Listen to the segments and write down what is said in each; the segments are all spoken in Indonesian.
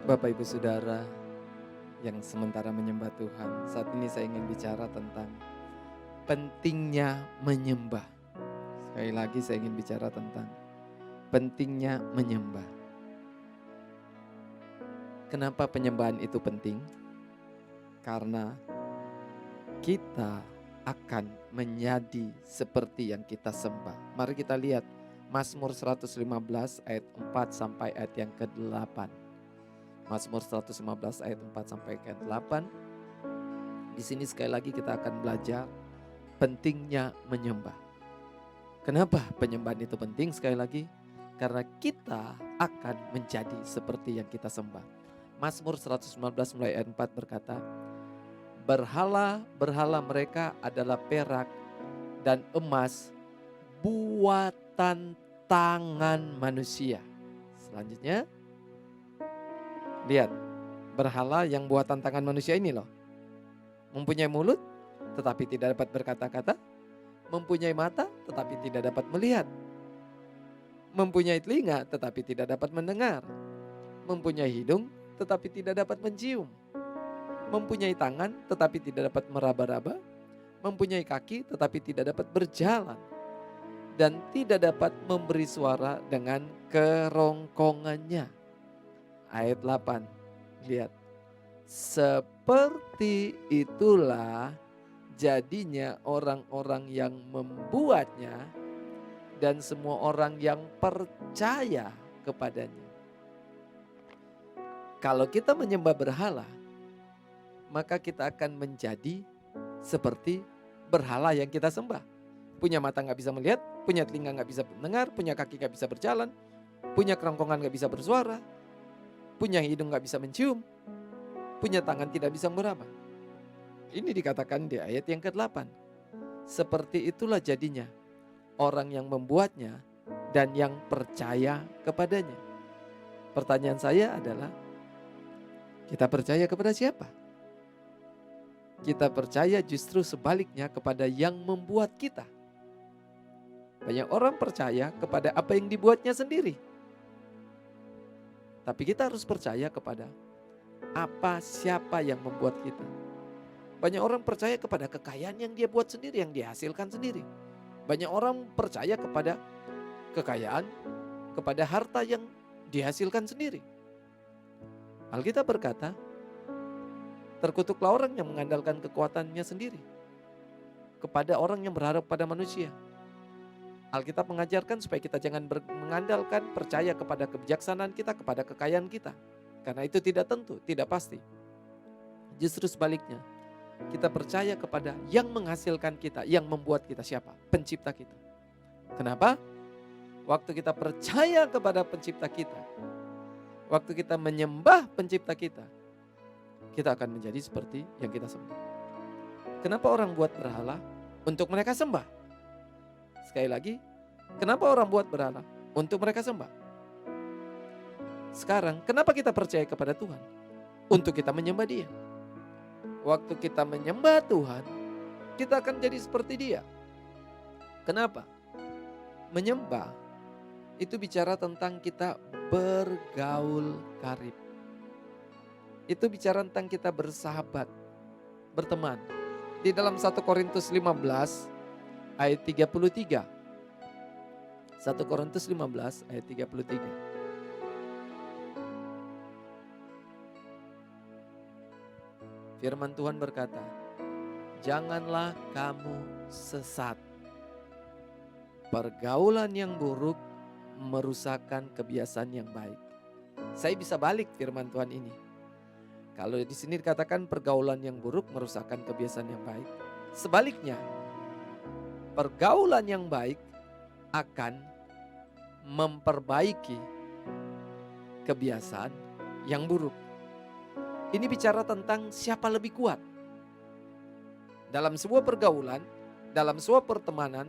Bapak Ibu Saudara yang sementara menyembah Tuhan, saat ini saya ingin bicara tentang pentingnya menyembah. Sekali lagi saya ingin bicara tentang pentingnya menyembah. Kenapa penyembahan itu penting? Karena kita akan menjadi seperti yang kita sembah. Mari kita lihat Mazmur 115 ayat 4 sampai ayat yang ke-8. Mazmur 115 ayat 4 sampai ayat 8. Di sini sekali lagi kita akan belajar pentingnya menyembah. Kenapa penyembahan itu penting? Sekali lagi, karena kita akan menjadi seperti yang kita sembah. Mazmur 115 mulai ayat 4 berkata, berhala-berhala mereka adalah perak dan emas buatan tangan manusia. Selanjutnya, lihat, berhala yang buatan tangan manusia ini loh. Mempunyai mulut tetapi tidak dapat berkata-kata. Mempunyai mata tetapi tidak dapat melihat. Mempunyai telinga tetapi tidak dapat mendengar. Mempunyai hidung tetapi tidak dapat mencium. Mempunyai tangan tetapi tidak dapat meraba-raba. Mempunyai kaki tetapi tidak dapat berjalan. Dan tidak dapat memberi suara dengan kerongkongannya. Ayat 8, lihat. Seperti itulah jadinya orang-orang yang membuatnya dan semua orang yang percaya kepadanya. Kalau kita menyembah berhala, maka kita akan menjadi seperti berhala yang kita sembah. Punya mata gak bisa melihat, punya telinga gak bisa mendengar, punya kaki gak bisa berjalan, punya kerongkongan gak bisa bersuara, punya hidung gak bisa mencium, punya tangan tidak bisa meraba. Ini dikatakan di ayat yang ke-8. Seperti itulah jadinya orang yang membuatnya dan yang percaya kepadanya. Pertanyaan saya adalah, kita percaya kepada siapa? Kita percaya justru sebaliknya kepada yang membuat kita. Banyak orang percaya kepada apa yang dibuatnya sendiri. Tapi kita harus percaya kepada siapa yang membuat kita. Banyak orang percaya kepada kekayaan yang dia buat sendiri, yang dia hasilkan sendiri. Banyak orang percaya kepada kekayaan, kepada harta yang dihasilkan sendiri. Alkitab berkata, terkutuklah orang yang mengandalkan kekuatannya sendiri kepada orang yang berharap pada manusia. Alkitab mengajarkan supaya kita jangan mengandalkan, percaya kepada kebijaksanaan kita, kepada kekayaan kita. Karena itu tidak tentu, tidak pasti. Justru sebaliknya, kita percaya kepada yang menghasilkan kita, yang membuat kita siapa? Pencipta kita. Kenapa? Waktu kita percaya kepada pencipta kita, waktu kita menyembah pencipta kita akan menjadi seperti yang kita sembah. Kenapa orang buat berhala? Untuk mereka sembah. Sekali lagi, kenapa orang buat berhala? Untuk mereka sembah. Sekarang, kenapa kita percaya kepada Tuhan? Untuk kita menyembah Dia. Waktu kita menyembah Tuhan, kita akan jadi seperti Dia. Kenapa? Menyembah itu bicara tentang kita bergaul karib. Itu bicara tentang kita bersahabat, berteman. Di dalam 1 Korintus 15 ayat 33. 1 Korintus 15 ayat 33. Firman Tuhan berkata, janganlah kamu sesat. Pergaulan yang buruk merusakkan kebiasaan yang baik. Saya bisa balik firman Tuhan ini. Kalau di sini dikatakan pergaulan yang buruk merusakkan kebiasaan yang baik. Sebaliknya, pergaulan yang baik akan memperbaiki kebiasaan yang buruk. Ini bicara tentang siapa lebih kuat. Dalam sebuah pergaulan, dalam sebuah pertemanan,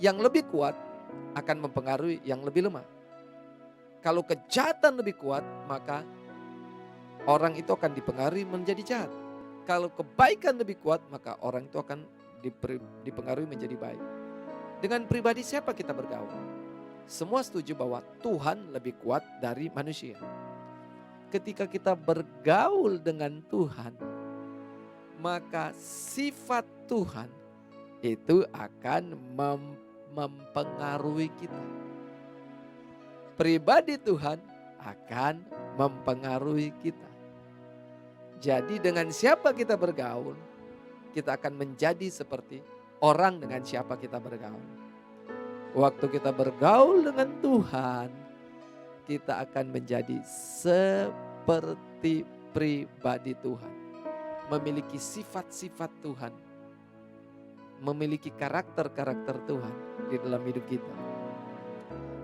yang lebih kuat akan mempengaruhi yang lebih lemah. Kalau kejahatan lebih kuat, maka orang itu akan dipengaruhi menjadi jahat. Kalau kebaikan lebih kuat, maka orang itu akan dipengaruhi menjadi baik. Dengan pribadi siapa kita bergaul? Semua setuju bahwa Tuhan lebih kuat dari manusia. ketika kita bergaul dengan Tuhan, maka sifat Tuhan itu akan mempengaruhi kita. Pribadi Tuhan akan mempengaruhi kita. Jadi dengan siapa kita bergaul, kita akan menjadi seperti orang dengan siapa kita bergaul. Waktu kita bergaul dengan Tuhan, kita akan menjadi seperti pribadi Tuhan. Memiliki sifat-sifat Tuhan. Memiliki karakter-karakter Tuhan di dalam hidup kita.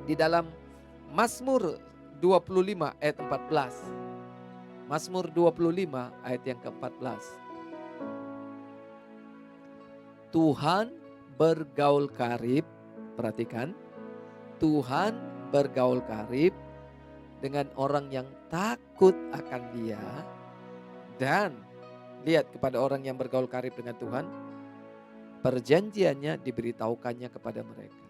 Di dalam Mazmur 25 ayat 14. Mazmur 25 ayat yang ke-14. Tuhan bergaul karib, perhatikan. Tuhan bergaul karib dengan orang yang takut akan Dia, dan lihat kepada orang yang bergaul karib dengan Tuhan, perjanjiannya diberitahukannya kepada mereka.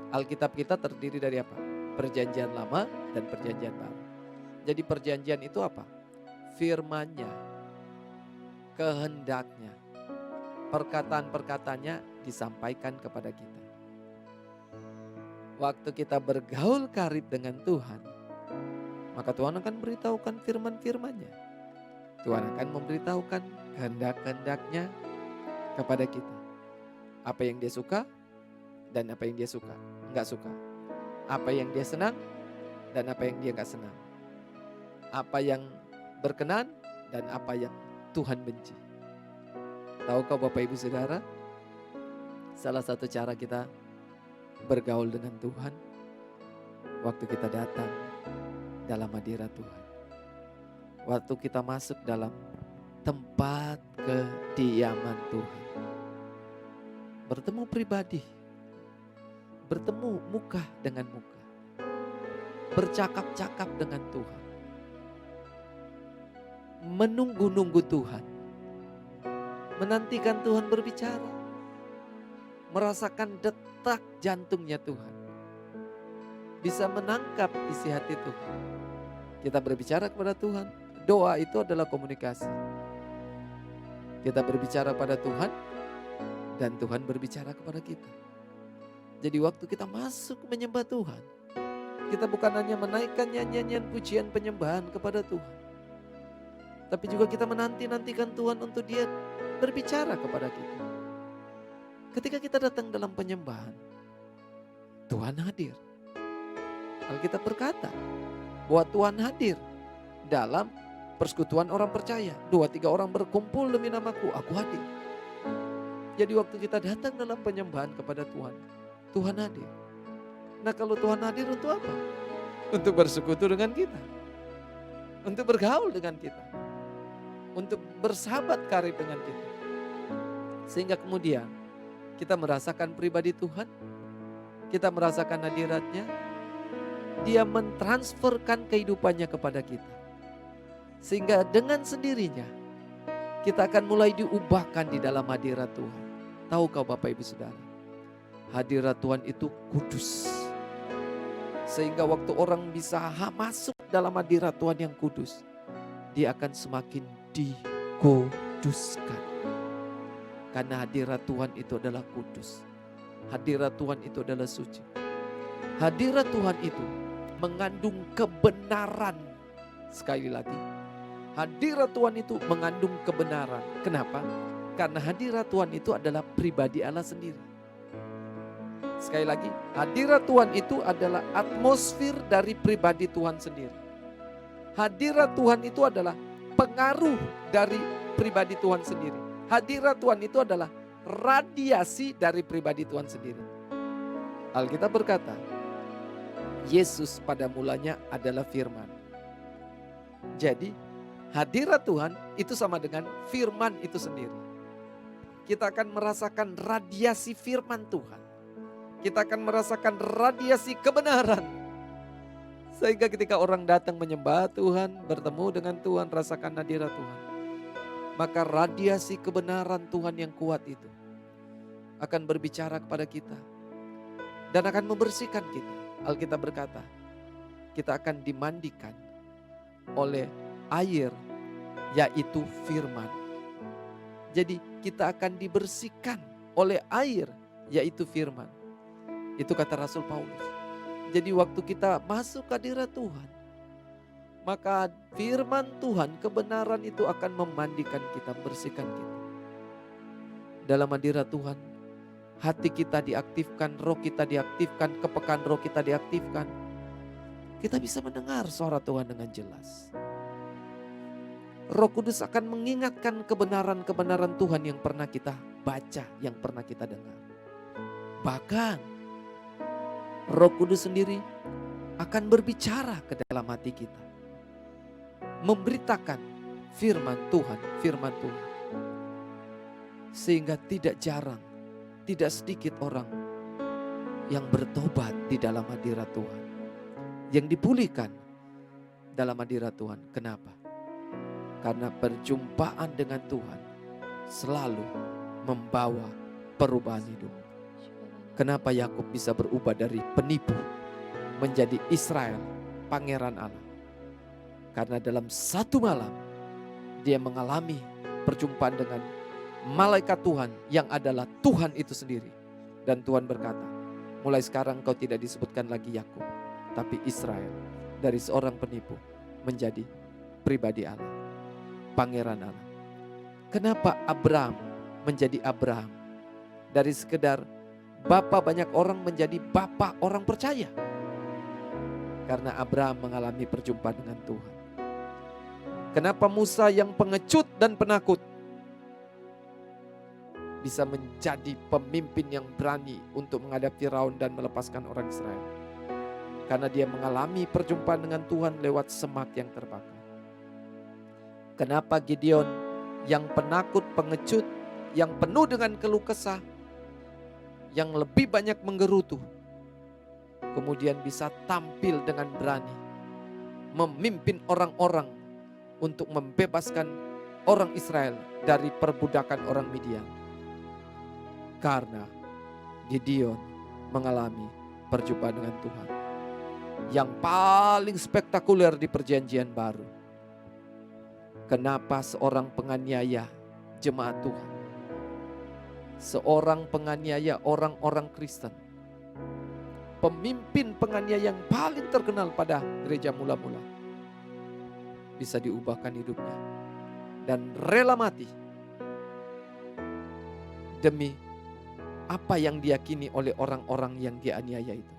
Alkitab kita terdiri dari apa? Perjanjian lama dan perjanjian baru. Jadi perjanjian itu apa? Firman-Nya, kehendaknya, perkataan-perkataannya disampaikan kepada kita. Waktu kita bergaul karib dengan Tuhan, maka Tuhan akan beritahukan firman-firman-Nya. Tuhan akan memberitahukan kehendak-kehendaknya kepada kita. Apa yang Dia suka dan apa yang Dia enggak suka. Apa yang Dia senang dan apa yang Dia enggak senang. Apa yang berkenan dan apa yang Tuhan benci. Tahukah Bapak Ibu Saudara, salah satu cara kita bergaul dengan Tuhan, waktu kita datang dalam hadirat Tuhan. Waktu kita masuk dalam tempat kediaman Tuhan. Bertemu pribadi. Bertemu muka dengan muka. Bercakap-cakap dengan Tuhan. Menunggu-nunggu Tuhan. Menantikan Tuhan berbicara. Merasakan detak jantungnya Tuhan. Bisa menangkap isi hati Tuhan. Kita berbicara kepada Tuhan. Doa itu adalah komunikasi. Kita berbicara pada Tuhan dan Tuhan berbicara kepada kita. Jadi waktu kita masuk menyembah Tuhan, kita bukan hanya menaikkan nyanyian pujian penyembahan kepada Tuhan, tapi juga kita menanti-nantikan Tuhan untuk Dia berbicara kepada kita. Ketika kita datang dalam penyembahan, Tuhan hadir. Alkitab berkata bahwa Tuhan hadir dalam persekutuan orang percaya. 2-3 orang berkumpul demi namaku, aku hadir. Jadi waktu kita datang dalam penyembahan kepada Tuhan, Tuhan hadir. Nah kalau Tuhan hadir untuk apa? Untuk bersekutu dengan kita. Untuk bergaul dengan kita. Untuk bersahabat karib dengan kita. Sehingga kemudian kita merasakan pribadi Tuhan. Kita merasakan hadiratnya. Dia mentransferkan kehidupannya kepada kita. Sehingga dengan sendirinya kita akan mulai diubahkan di dalam hadirat Tuhan. Tahukah Bapak Ibu Saudara? Hadirat Tuhan itu kudus. Sehingga waktu orang bisa masuk dalam hadirat Tuhan yang kudus, dia akan semakin dikuduskan. Karena hadirat Tuhan itu adalah kudus. Hadirat Tuhan itu adalah suci. Hadirat Tuhan itu mengandung kebenaran. Sekali lagi, hadirat Tuhan itu mengandung kebenaran. Kenapa? Karena hadirat Tuhan itu adalah pribadi Allah sendiri. Sekali lagi, hadirat Tuhan itu adalah atmosfer dari pribadi Tuhan sendiri. Hadirat Tuhan itu adalah pengaruh dari pribadi Tuhan sendiri. Hadirat Tuhan itu adalah radiasi dari pribadi Tuhan sendiri. Alkitab berkata, Yesus pada mulanya adalah firman. Jadi, hadirat Tuhan itu sama dengan firman itu sendiri. Kita akan merasakan radiasi firman Tuhan. Kita akan merasakan radiasi kebenaran. Sehingga ketika orang datang menyembah Tuhan, bertemu dengan Tuhan, rasakan hadirat Tuhan. Maka radiasi kebenaran Tuhan yang kuat itu akan berbicara kepada kita. Dan akan membersihkan kita. Alkitab berkata, kita akan dimandikan oleh air, yaitu firman. Jadi kita akan dibersihkan oleh air, yaitu firman. Itu kata Rasul Paulus. Jadi waktu kita masuk ke hadirat Tuhan, maka firman Tuhan, kebenaran itu akan memandikan kita, bersihkan kita. Dalam hadirat Tuhan, hati kita diaktifkan, roh kita diaktifkan, kepekaan roh kita diaktifkan. Kita bisa mendengar suara Tuhan dengan jelas. Roh Kudus akan mengingatkan kebenaran-kebenaran Tuhan yang pernah kita baca, yang pernah kita dengar. Bahkan Roh Kudus sendiri akan berbicara ke dalam hati kita, memberitakan firman Tuhan, firman Tuhan. Sehingga tidak jarang, tidak sedikit orang yang bertobat di dalam hadirat Tuhan, yang dipulihkan dalam hadirat Tuhan. Kenapa? Karena perjumpaan dengan Tuhan selalu membawa perubahan hidup. Kenapa Yakub bisa berubah dari penipu menjadi Israel, pangeran Allah? Karena dalam satu malam dia mengalami perjumpaan dengan malaikat Tuhan yang adalah Tuhan itu sendiri. Dan Tuhan berkata, mulai sekarang kau tidak disebutkan lagi Yakub, tapi Israel. Dari seorang penipu menjadi pribadi Allah, pangeran Allah. Kenapa Abraham menjadi Abraham? Dari sekedar bapak banyak orang menjadi bapak orang percaya. Karena Abraham mengalami perjumpaan dengan Tuhan. Kenapa Musa yang pengecut dan penakut bisa menjadi pemimpin yang berani untuk menghadapi Firaun dan melepaskan orang Israel? Karena dia mengalami perjumpaan dengan Tuhan lewat semak yang terbakar. Kenapa Gideon yang penakut, pengecut, yang penuh dengan keluh kesah, yang lebih banyak menggerutu, kemudian bisa tampil dengan berani memimpin orang-orang untuk membebaskan orang Israel dari perbudakan orang Midian? Karena Gideon mengalami perjumpaan dengan Tuhan. Yang paling spektakuler di perjanjian baru. Kenapa seorang penganiaya jemaat Tuhan, seorang penganiaya orang-orang Kristen, pemimpin penganiaya yang paling terkenal pada gereja mula-mula, bisa diubahkan hidupnya dan rela mati demi apa yang diyakini oleh orang-orang yang dianiaya itu,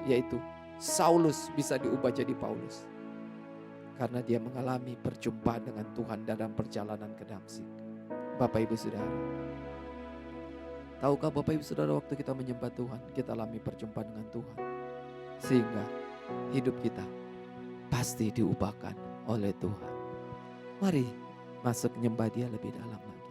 yaitu Saulus bisa diubah jadi Paulus karena dia mengalami perjumpaan dengan Tuhan dalam perjalanan ke Damsyik. Bapak Ibu Saudara, tahukah Bapak Ibu Saudara, waktu kita menyembah Tuhan, kita alami perjumpaan dengan Tuhan, sehingga hidup kita pasti diubahkan oleh Tuhan. Mari masuk menyembah Dia lebih dalam lagi.